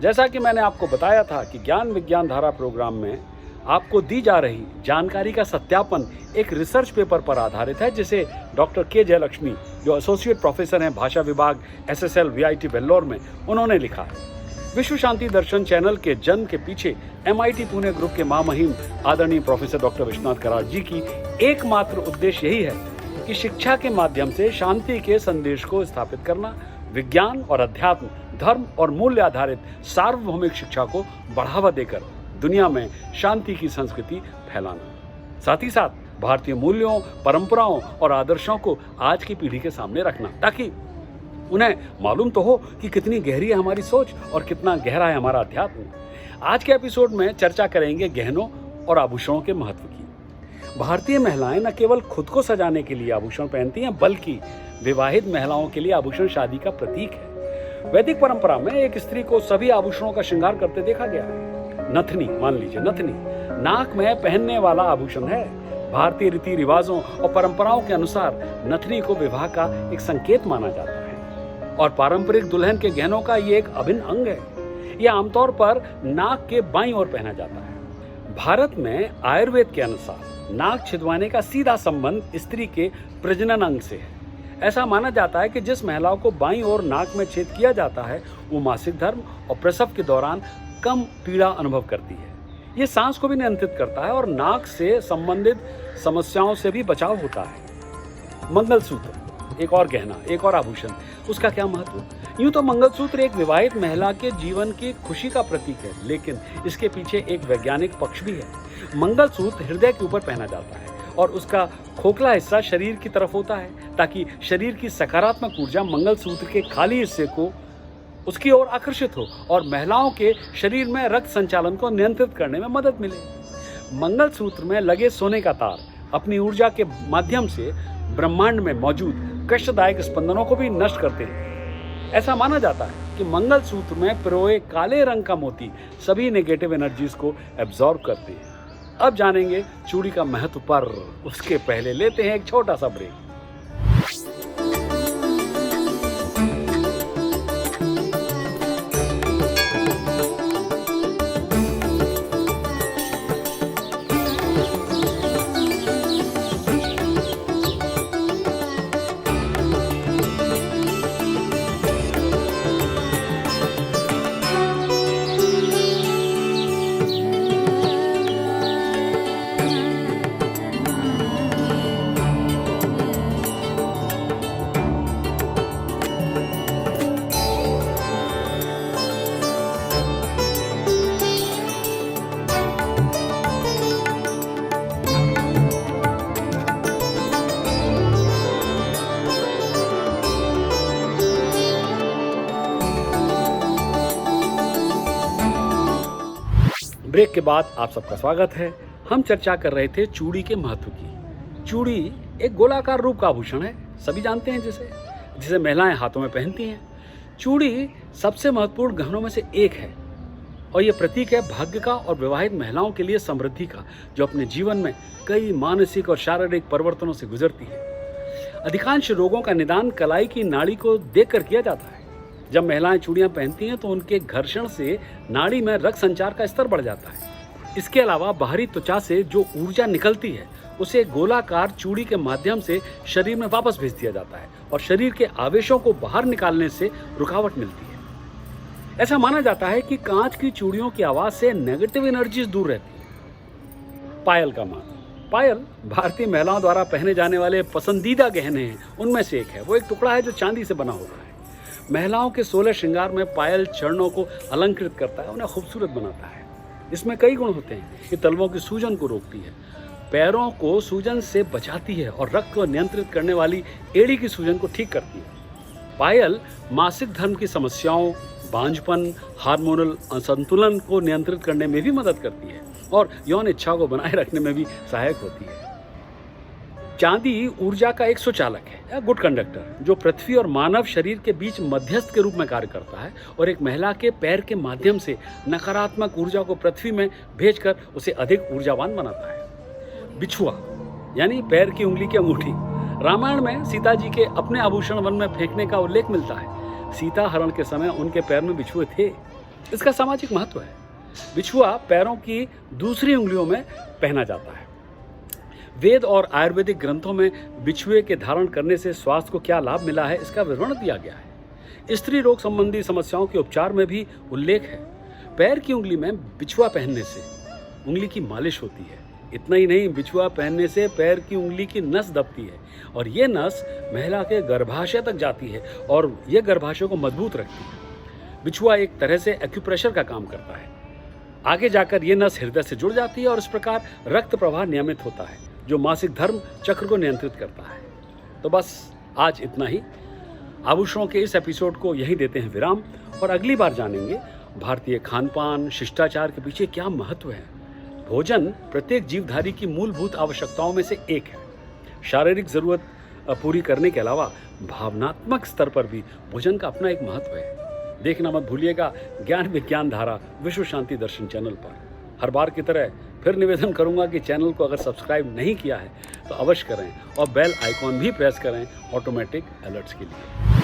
जैसा कि मैंने आपको बताया था कि ज्ञान विज्ञान धारा प्रोग्राम में आपको दी जा रही जानकारी का सत्यापन एक रिसर्च पेपर पर आधारित है, जिसे डॉक्टर के जयलक्ष्मी, जो एसोसिएट प्रोफेसर हैं भाषा विभाग SSL VIT वेल्लोर में, उन्होंने लिखा है। विश्व शांति दर्शन चैनल के जन्म के पीछे MIT पुणे ग्रुप के महामहिम आदरणीय प्रोफेसर डॉक्टर विश्वनाथ कराड़ जी की एकमात्र उद्देश्य यही है कि शिक्षा के माध्यम से शांति के संदेश को स्थापित करना, विज्ञान और अध्यात्म, धर्म और मूल्य आधारित सार्वभौमिक शिक्षा को बढ़ावा देकर दुनिया में शांति की संस्कृति फैलाना, साथ ही साथ भारतीय मूल्यों, परंपराओं और आदर्शों को आज की पीढ़ी के सामने रखना, ताकि उन्हें मालूम तो हो कि कितनी गहरी है हमारी सोच और कितना गहरा है हमारा अध्यात्म। आज के एपिसोड में चर्चा करेंगे गहनों और आभूषणों के महत्व की। भारतीय महिलाएं न केवल खुद को सजाने के लिए आभूषण पहनती हैं, बल्कि विवाहित महिलाओं के लिए आभूषण शादी का प्रतीक है। वैदिक परंपरा में एक स्त्री को सभी आभूषणों का श्रृंगार करते देखा गया है। नथनी, मान लीजिए नथनी नाक में पहनने वाला आभूषण है। भारतीय रीति रिवाजों और परंपराओं के अनुसार नथनी को विवाह का एक संकेत माना जाता है और पारंपरिक दुल्हन के गहनों का ये एक अभिन्न अंग है। यह आमतौर पर नाक के बाईं ओर पहना जाता है। भारत में आयुर्वेद के अनुसार नाक छिदवाने का सीधा संबंध स्त्री के प्रजनन अंग से है। ऐसा माना जाता है कि जिस महिलाओं को बाईं ओर नाक में छेद किया जाता है, वो मासिक धर्म और प्रसव के दौरान कम पीड़ा अनुभव करती है। ये सांस को भी नियंत्रित करता है और नाक से संबंधित समस्याओं से भी बचाव होता है। मंगलसूत्र एक और गहना, एक और आभूषण, उसका क्या महत्व? यूं तो मंगलसूत्र एक विवाहित महिला के जीवन की खुशी का प्रतीक है, लेकिन इसके पीछे एक वैज्ञानिक पक्ष भी है। मंगलसूत्र हृदय के ऊपर पहना जाता है और उसका खोखला हिस्सा शरीर की तरफ होता है, ताकि शरीर की सकारात्मक ऊर्जा मंगलसूत्र के खाली हिस्से को उसकी ओर आकर्षित हो और महिलाओं के शरीर में रक्त संचालन को नियंत्रित करने में मदद मिले। मंगलसूत्र में लगे सोने का तार अपनी ऊर्जा के माध्यम से ब्रह्मांड में मौजूद कष्टदायक स्पंदनों को भी नष्ट करते हैं। ऐसा माना जाता है कि मंगलसूत्र में पिरोए काले रंग का मोती सभी नेगेटिव एनर्जीज को एब्जॉर्ब करते हैं। अब जानेंगे चूड़ी का महत्व, पर उसके पहले लेते हैं एक छोटा सा ब्रेक। ब्रेक के बाद आप सबका स्वागत है। हम चर्चा कर रहे थे चूड़ी के महत्व की। चूड़ी एक गोलाकार रूप का आभूषण है, सभी जानते हैं जिसे महिलाएं हाथों में पहनती हैं। चूड़ी सबसे महत्वपूर्ण गहनों में से एक है और यह प्रतीक है भाग्य का और विवाहित महिलाओं के लिए समृद्धि का, जो अपने जीवन में कई मानसिक और शारीरिक परिवर्तनों से गुजरती है। अधिकांश रोगों का निदान कलाई की नाड़ी को देखकर किया जाता है। जब महिलाएं चूड़ियां पहनती हैं तो उनके घर्षण से नाड़ी में रक्त संचार का स्तर बढ़ जाता है। इसके अलावा बाहरी त्वचा से जो ऊर्जा निकलती है उसे गोलाकार चूड़ी के माध्यम से शरीर में वापस भेज दिया जाता है और शरीर के आवेशों को बाहर निकालने से रुकावट मिलती है। ऐसा माना जाता है कि कांच की चूड़ियों की आवाज से नेगेटिव एनर्जीज दूर रहती है। पायल का महत्व। पायल भारतीय महिलाओं द्वारा पहने जाने वाले पसंदीदा गहने हैं, उनमें से एक है। वो एक टुकड़ा है जो चांदी से बना होता है। महिलाओं के 16 श्रृंगार में पायल चरणों को अलंकृत करता है, उन्हें खूबसूरत बनाता है। इसमें कई गुण होते हैं। ये तलवों की सूजन को रोकती है, पैरों को सूजन से बचाती है और रक्त को नियंत्रित करने वाली एड़ी की सूजन को ठीक करती है। पायल मासिक धर्म की समस्याओं, बांझपन, हार्मोनल असंतुलन को नियंत्रित करने में भी मदद करती है और यौन इच्छा को बनाए रखने में भी सहायक होती है। चांदी ऊर्जा का एक सुचालक है या गुड कंडक्टर, जो पृथ्वी और मानव शरीर के बीच मध्यस्थ के रूप में कार्य करता है और एक महिला के पैर के माध्यम से नकारात्मक ऊर्जा को पृथ्वी में भेजकर उसे अधिक ऊर्जावान बनाता है। बिछुआ यानी पैर की उंगली की अंगूठी। रामायण में सीता जी के अपने आभूषण वन में फेंकने का उल्लेख मिलता है। सीता हरण के समय उनके पैर में बिछुए थे। इसका सामाजिक महत्व है। बिछुआ पैरों की दूसरी उंगलियों में पहना जाता है। वेद और आयुर्वेदिक ग्रंथों में बिछुए के धारण करने से स्वास्थ्य को क्या लाभ मिला है, इसका विवरण दिया गया है। स्त्री रोग संबंधी समस्याओं के उपचार में भी उल्लेख है। पैर की उंगली में बिछुआ पहनने से उंगली की मालिश होती है। इतना ही नहीं, बिछुआ पहनने से पैर की उंगली की नस दबती है और ये नस महिला के गर्भाशय तक जाती है और यह गर्भाशय को मजबूत रखती है। बिछुआ एक तरह से एक्यूप्रेशर का काम करता है। आगे जाकर ये नस हृदय से जुड़ जाती है और इस प्रकार रक्त प्रवाह नियमित होता है, जो मासिक धर्म चक्र को नियंत्रित करता है। तो बस आज इतना ही। आभूषणों के इस एपिसोड को यहीं देते हैं विराम और अगली बार जानेंगे भारतीय खान पान शिष्टाचार के पीछे क्या महत्व है। भोजन प्रत्येक जीवधारी की मूलभूत आवश्यकताओं में से एक है। शारीरिक जरूरत पूरी करने के अलावा भावनात्मक स्तर पर भी भोजन का अपना एक महत्व है। देखना मत भूलिएगा ज्ञान विज्ञान धारा विश्व शांति दर्शन चैनल पर। हर बार की तरह फिर निवेदन करूंगा कि चैनल को अगर सब्सक्राइब नहीं किया है तो अवश्य करें और बेल आइकॉन भी प्रेस करें ऑटोमेटिक अलर्ट्स के लिए।